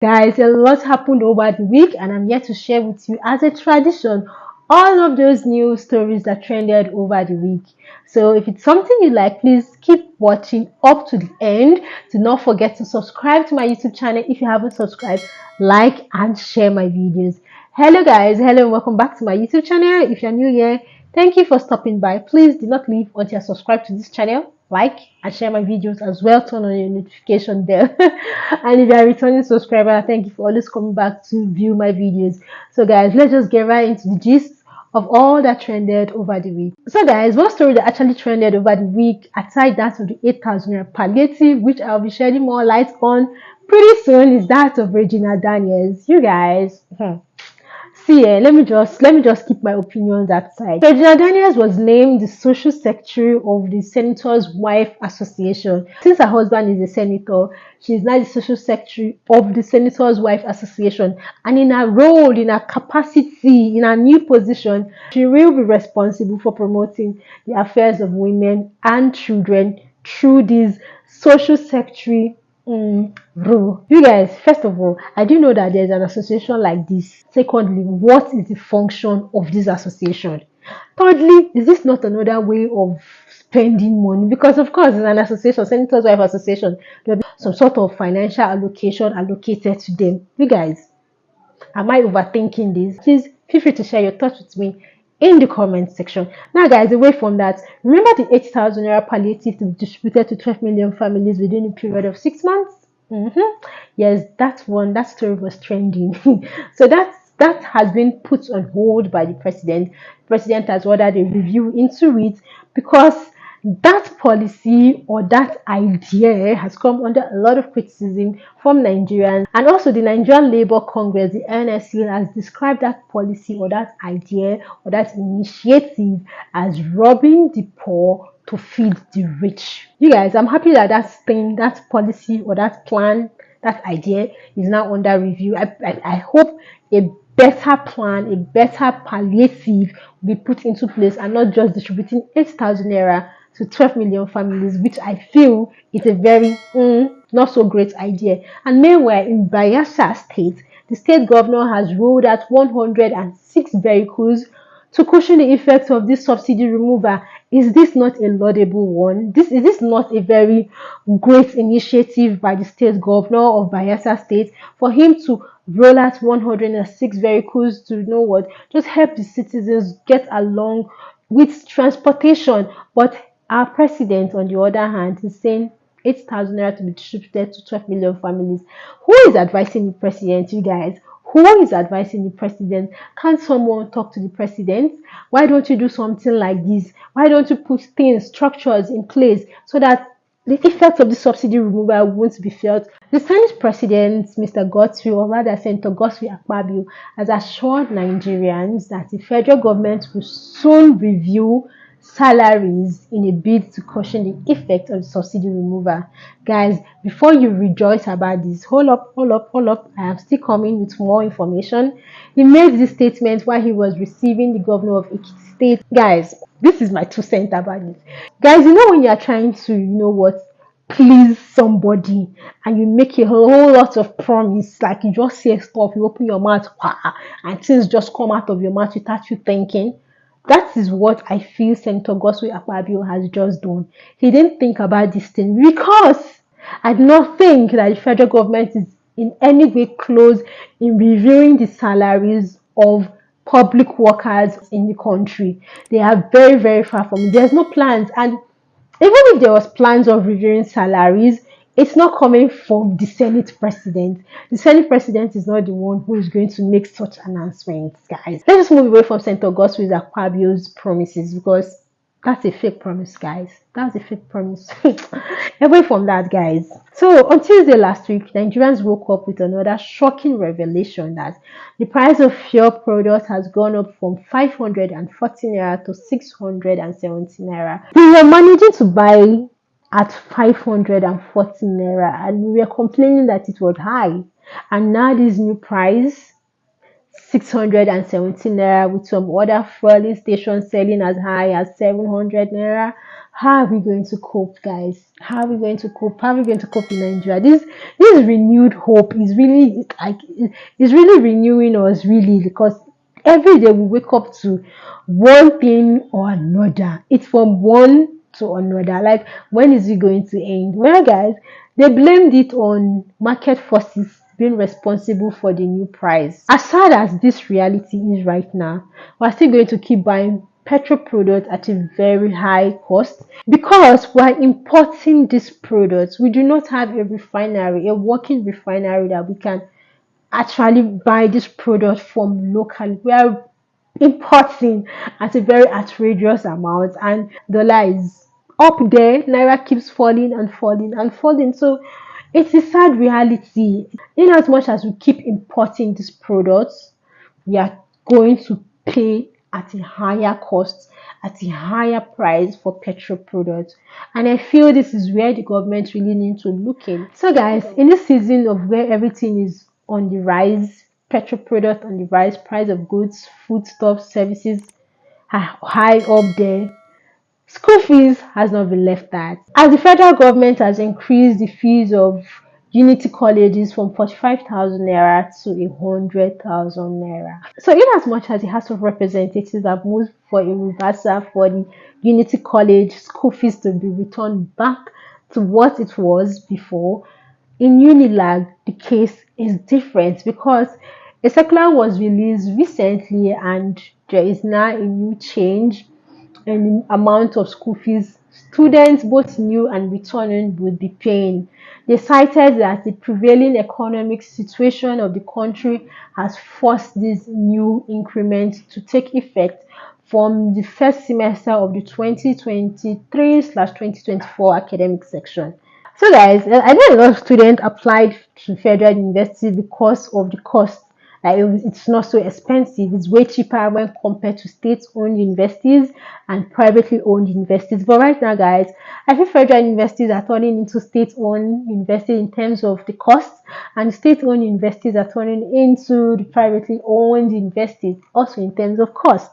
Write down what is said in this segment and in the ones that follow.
Guys, a lot happened over the week, and I'm here to share with you, as a tradition, all of those news stories that trended over the week. So, if it's something you like, please keep watching up to the end. Do not forget to subscribe to my YouTube channel if you haven't subscribed, like, and share my videos. Hello, guys. Hello, and welcome back to my YouTube channel. If you're new here, thank you for stopping by. Please do not leave until you're subscribed to this channel. Like and share my videos as well. Turn on your notification bell. And if you're a returning subscriber, thank you for always coming back to view my videos. So, guys, let's just get right into the gist of all that trended over the week. So, guys, one story that actually trended over the week, aside that of the 8,000 naira palliative, which I'll be shedding more light on pretty soon, is that of Regina Daniels. You guys, see, let me just keep my opinions aside. Senator Daniels was named the social secretary of the Senator's Wife Association. Since her husband is a senator, she is now the social secretary of the Senator's Wife Association. And in her role, in her capacity, in her new position, she will be responsible for promoting the affairs of women and children through this social secretary bro. You guys, first of all, I do know that there's an association like this. Secondly, what is the function of this association? Thirdly, is this not another way of spending money? Because of course, it's an association, Senators Wife Association. There'll be some sort of financial allocation allocated to them. You guys, am I overthinking this? Please feel free to share your thoughts with me in the comment section. Now, guys, away from that, remember the 8,000 naira palliative to be distributed to 12 million families within a period of 6 months? Yes, that story was trending. So that has been put on hold by the president. The president has ordered a review into it because that policy or that idea has come under a lot of criticism from Nigerians, and also the Nigerian Labour Congress, the NSC, has described that policy or that idea or that initiative as robbing the poor to feed the rich. You guys, I'm happy that that policy or that plan, that idea is now under review. I hope a better plan, a better palliative will be put into place and not just distributing 8,000 naira to 12 million families, which I feel is a very not so great idea. And meanwhile, in Bayelsa State, the state governor has rolled out 106 vehicles to cushion the effects of this subsidy removal. Is this not a laudable one? Is this not a very great initiative by the state governor of Bayelsa State for him to roll out 106 vehicles to, you know what, just help the citizens get along with transportation? But our president, on the other hand, is saying 8,000 naira to be distributed to 12 million families. Who is advising the president, you guys? Who is advising the president? Can't someone talk to the president? Why don't you do something like this? Why don't you put things, structures in place so that the effects of the subsidy removal won't be felt? The Senate President, Mr. Godfrey, or rather Senator Akpabio, has assured Nigerians that the federal government will soon review salaries in a bid to cushion the effect of the subsidy removal. Guys, before you rejoice about this, hold up. I am still coming with more information. He made this statement while he was receiving the governor of Ekiti State. Guys, this is my 2 cents about it. Guys, you know when you are trying to, you know what, please somebody and you make a whole lot of promise, like you just say stuff, you open your mouth and things just come out of your mouth without you thinking. That is what I feel Senator Akpabio has just done. He didn't think about this thing because I do not think that the federal government is in any way close in reviewing the salaries of public workers in the country. They are very, very far from it. There's no plans, and even if there was plans of reviewing salaries, it's not coming from the Senate president. The Senate president is not the one who is going to make such announcements, guys. Let's just move away from Senator Akpabio's promises, because that's a fake promise, guys. That's a fake promise. Away from that, guys. So on Tuesday last week, Nigerians woke up with another shocking revelation that the price of fuel products has gone up from 540 naira to 670 naira. We were managing to buy at 540 naira and we were complaining that it was high. And now this new price, 670 naira, with some other fueling stations selling as high as 700 naira. How are we going to cope, guys? How are we going to cope? How are we going to cope in Nigeria? This renewed hope is really like it's really renewing us really, because every day we wake up to one thing or another. It's from one to another. Like, when is it going to end? Well, guys, they blamed it on market forces being responsible for the new price. As sad as this reality is right now, we're still going to keep buying petrol products at a very high cost because we're importing these products. We do not have a refinery, a working refinery that we can actually buy this product from locally. We are importing at a very outrageous amount, and dollar is up there. Naira keeps falling and falling and falling. So it's a sad reality. In as much as we keep importing these products, we are going to pay at a higher cost, at a higher price for petrol products. And I feel this is where the government really needs to look in. So, guys, in this season of where everything is on the rise, petrol products on the rise, price of goods, foodstuffs, services are high up there. School fees has not been left out. As the federal government has increased the fees of unity colleges from 45,000 naira to 100,000 naira. So, in as much as the House of Representatives have moved for a reversal for the unity college school fees to be returned back to what it was before, in Unilag, the case is different because a circular was released recently and there is now a new change in the amount of school fees students, both new and returning, would be paying. They cited that the prevailing economic situation of the country has forced this new increment to take effect from the first semester of the 2023/2024 academic section. So, guys, I know a lot of students applied to federal university because of the cost. Like, it's not so expensive. It's way cheaper when compared to state-owned universities and privately owned universities. But right now, guys, I think federal universities are turning into state-owned universities in terms of the cost, and state-owned universities are turning into the privately owned universities also in terms of cost.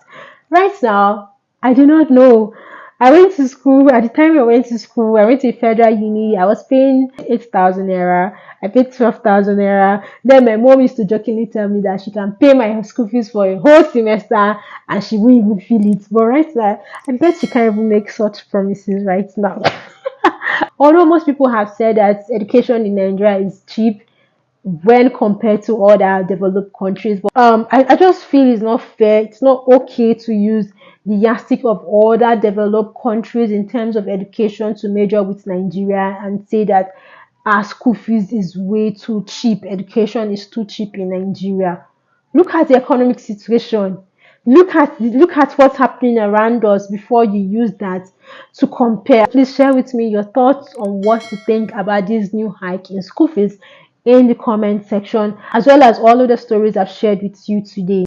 Right now, I do not know. I went to school. At the time I went to school, I went to a federal uni. I was paying 8,000 naira. I paid 12,000 naira. Then my mom used to jokingly tell me that she can pay my school fees for a whole semester and she won't even feel it. But right now, I bet she can't even make such promises right now. Although most people have said that education in Nigeria is cheap when compared to other developed countries. But I just feel it's not fair. It's not okay to use the yardstick of other developed countries in terms of education to measure with Nigeria and say that our school fees is way too cheap. Education is too cheap in Nigeria. Look at the economic situation. Look at what's happening around us before you use that to compare. Please share with me your thoughts on what you think about this new hike in school fees in the comment section, as well as all of the stories I've shared with you today.